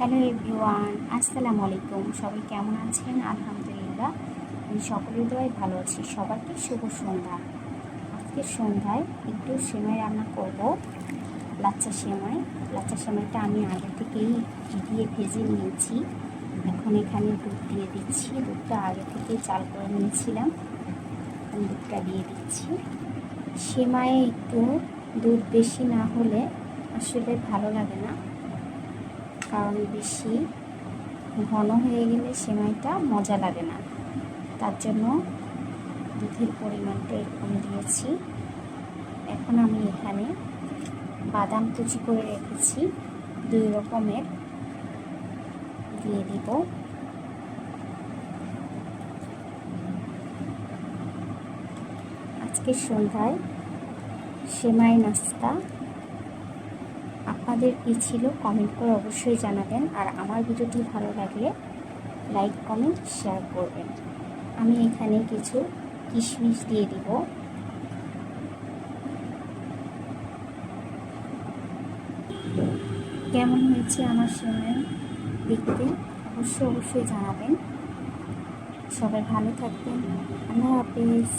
Hello everyone, আসসালামু আলাইকুম। সবাই কেমন আছেন? আলহামদুলিল্লাহ, আমি সকলের দোয়ায় ভালো আছি। সবাইকে শুভ সন্ধ্যা। আজকে সন্ধ্যায় একটু সেমাই রান্না করব, লাচ্চা সেমাইটা আমি আগে থেকেই দিয়ে ভেজে নিয়েছি। এখন এখানে দুধ দিয়ে দিচ্ছি। দুধটা আগে থেকে চাল করে নিয়েছিলাম, দুধটা দিয়ে দিচ্ছি। সেমাইয়ে একটু দুধ বেশি না হলে আসলে ভালো লাগে না, কারণ বেশি ঘন হয়ে গেলে সেমাইটা মজা লাগে না। তার জন্য দুধের পরিমাণটা এরকম দিয়েছি। এখন আমি এখানে বাদাম কুচি করে রেখেছি 2 রকমের, দিয়ে দিব। আজকে সন্ধ্যায় সেমাই নাস্তা। আপনাদের কী ছিল কমেন্ট করে অবশ্যই জানাবেন, আর আমার ভিডিওটি ভালো লাগলে লাইক কমেন্ট শেয়ার করবেন। আমি এখানে কিছু কিশমিশ দিয়ে দিব। কেমন হয়েছে আমার সেমাই দেখতে অবশ্যই জানাবেন। সবাই ভালো থাকবেন। আল্লাহ হাফেজ।